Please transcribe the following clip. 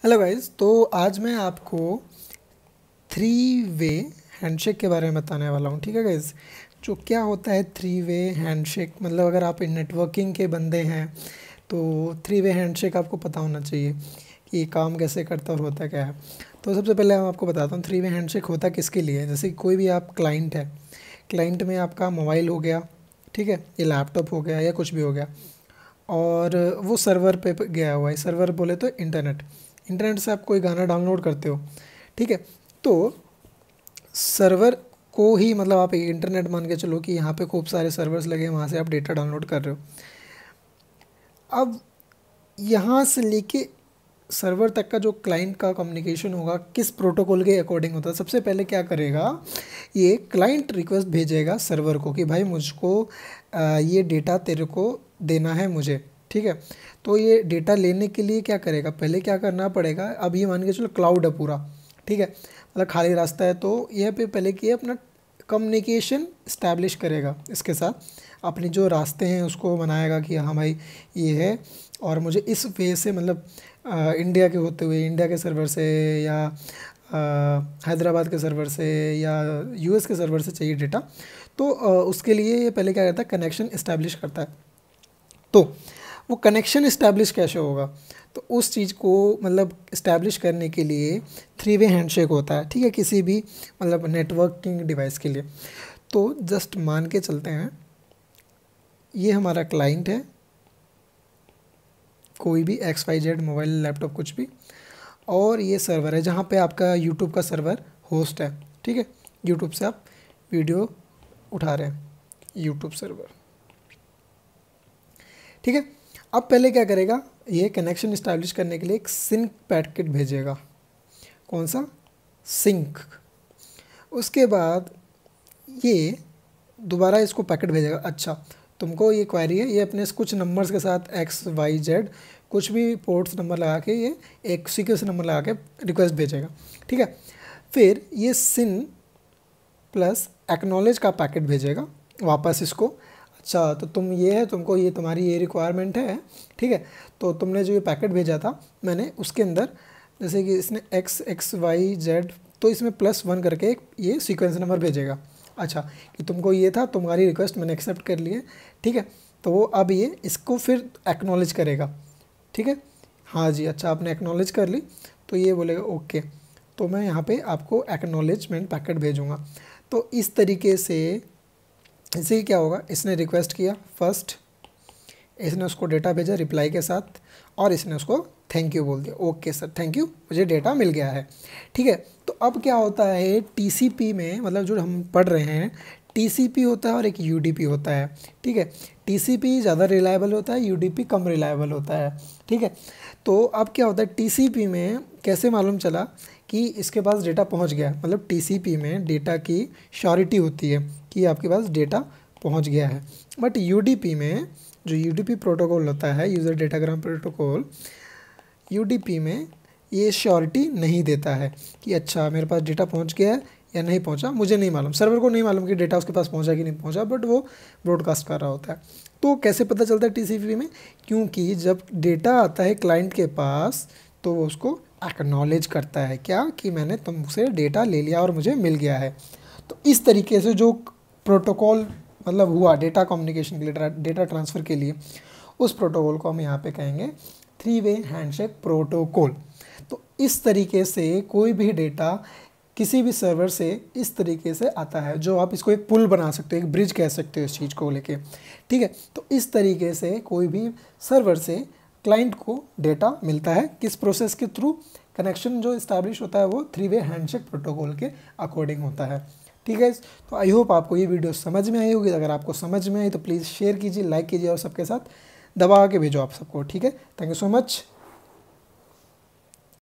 Hello guys. तो आज मैं आपको थ्री वे हैंडशेक के बारे में बताने वाला हूँ। ठीक है गाइस। जो क्या होता है थ्री वे हैंडशेक, मतलब अगर आप नेटवर्किंग के बंदे हैं तो थ्री वे हैंडशेक आपको पता होना चाहिए कि ये काम कैसे करता और होता क्या है। तो सबसे पहले मैं आपको बताता हूँ थ्री वे हैंडशेक होता किसके लिए है। जैसे कि कोई भी आप क्लाइंट है, क्लाइंट में आपका मोबाइल हो गया, ठीक है, ये लैपटॉप हो गया या कुछ भी हो गया, और वो सर्वर पे गया हुआ है। सर्वर बोले तो इंटरनेट, इंटरनेट से आप कोई गाना डाउनलोड करते हो, ठीक है। तो सर्वर को ही, मतलब आप इंटरनेट मान के चलो कि यहाँ पे खूब सारे सर्वर्स लगे हैं, वहाँ से आप डेटा डाउनलोड कर रहे हो। अब यहाँ से लेके सर्वर तक का जो क्लाइंट का कम्युनिकेशन होगा किस प्रोटोकॉल के अकॉर्डिंग होता है। सबसे पहले क्या करेगा, ये क्लाइंट रिक्वेस्ट भेजेगा सर्वर को कि भाई मुझको ये डेटा तेरे को देना है मुझे, ठीक है। तो ये डेटा लेने के लिए क्या करेगा, पहले क्या करना पड़ेगा। अब ये मान के चलो क्लाउड है पूरा, ठीक है, मतलब खाली रास्ता है। तो यह पे पहले कि अपना कम्युनिकेशन इस्टेब्लिश करेगा इसके साथ, अपने जो रास्ते हैं उसको बनाएगा कि हाँ भाई ये है और मुझे इस वे से, मतलब इंडिया के होते हुए इंडिया के सर्वर से या हैदराबाद के सर्वर से या यूएस के सर्वर से चाहिए डेटा। तो उसके लिए ये पहले क्या करता है, कनेक्शन इस्टेब्लिश करता है। तो वो कनेक्शन इस्टेब्लिश कैसे होगा, तो उस चीज़ को मतलब इस्टेब्लिश करने के लिए थ्री वे हैंडशेक होता है, ठीक है, किसी भी मतलब नेटवर्किंग डिवाइस के लिए। तो जस्ट मान के चलते हैं ये हमारा क्लाइंट है, कोई भी XYZ मोबाइल लैपटॉप कुछ भी, और ये सर्वर है जहाँ पे आपका यूट्यूब का सर्वर होस्ट है, ठीक है। यूट्यूब से आप वीडियो उठा रहे हैं, यूट्यूब सर्वर, ठीक है। अब पहले क्या करेगा, ये कनेक्शन इस्टेब्लिश करने के लिए एक सिंक पैकेट भेजेगा। कौन सा, सिंक। उसके बाद ये दोबारा इसको पैकेट भेजेगा। अच्छा, तुमको ये क्वेरी है, ये अपने कुछ नंबर्स के साथ XYZ कुछ भी पोर्ट्स नंबर लगा के ये एक सीक्वेंस नंबर लगा के रिक्वेस्ट भेजेगा, ठीक है। फिर ये सिन प्लस एक्नॉलेज का पैकेट भेजेगा वापस इसको। अच्छा, तो तुम ये है, तुमको ये तुम्हारी ये रिक्वायरमेंट है, ठीक है। तो तुमने जो ये पैकेट भेजा था मैंने उसके अंदर, जैसे कि इसने XYZ, तो इसमें +1 करके एक ये सीक्वेंस नंबर भेजेगा। अच्छा, कि तुमको ये था, तुम्हारी रिक्वेस्ट मैंने एक्सेप्ट कर ली है, ठीक है। तो वो अब ये इसको फिर एक्नॉलेज करेगा, ठीक है। हाँ जी, अच्छा आपने एक्नॉलेज कर ली, तो ये बोलेगा ओके, तो मैं यहाँ पे आपको एक्नॉलेजमेंट पैकेट भेजूँगा। तो इस तरीके से इससे ही क्या होगा, इसने रिक्वेस्ट किया फर्स्ट, इसने उसको डेटा भेजा रिप्लाई के साथ, और इसने उसको थैंक यू बोल दिया, ओके सर थैंक यू, मुझे डेटा मिल गया है, ठीक है। तो अब क्या होता है टीसीपी में, मतलब जो हम पढ़ रहे हैं टीसीपी होता है और एक यूडीपी होता है, ठीक है। टीसीपी ज़्यादा रिलायबल होता है, यूडीपी कम रिलायबल होता है, ठीक है। तो अब क्या होता है टीसीपी में कैसे मालूम चला कि इसके पास डेटा पहुंच गया, मतलब टीसीपी में डेटा की श्योरिटी होती है कि आपके पास डेटा पहुंच गया है। बट यूडीपी में, जो यूडीपी प्रोटोकॉल होता है, यूज़र डेटाग्राम प्रोटोकॉल, यूडीपी में ये श्योरिटी नहीं देता है कि अच्छा मेरे पास डेटा पहुंच गया है या नहीं पहुंचा, मुझे नहीं मालूम, सर्वर को नहीं मालूम कि डेटा उसके पास पहुंचा कि नहीं पहुंचा, बट वो ब्रॉडकास्ट कर रहा होता है। तो कैसे पता चलता है टीसीपी में, क्योंकि जब डेटा आता है क्लाइंट के पास तो वो उसको एक्नॉलेज करता है, क्या कि मैंने तुमसे डेटा ले लिया और मुझे मिल गया है। तो इस तरीके से जो प्रोटोकॉल मतलब हुआ डेटा कम्युनिकेशन के लिए, डेटा ट्रांसफ़र के लिए, उस प्रोटोकॉल को हम यहाँ पे कहेंगे थ्री वे हैंडशेक प्रोटोकॉल। तो इस तरीके से कोई भी डेटा किसी भी सर्वर से इस तरीके से आता है, जो आप इसको एक पुल बना सकते हो, एक ब्रिज कह सकते हो इस चीज़ को लेके, ठीक है। तो इस तरीके से कोई भी सर्वर से क्लाइंट को डेटा मिलता है, किस प्रोसेस के थ्रू, कनेक्शन जो इस्टेब्लिश होता है वो थ्री वे हैंडशेक प्रोटोकॉल के अकॉर्डिंग होता है, ठीक है। तो आई होप आपको ये वीडियो समझ में आई होगी। अगर आपको समझ में आई तो प्लीज़ शेयर कीजिए, लाइक कीजिए और सबके साथ दबा के भेजो आप सबको, ठीक है। Thank you so much.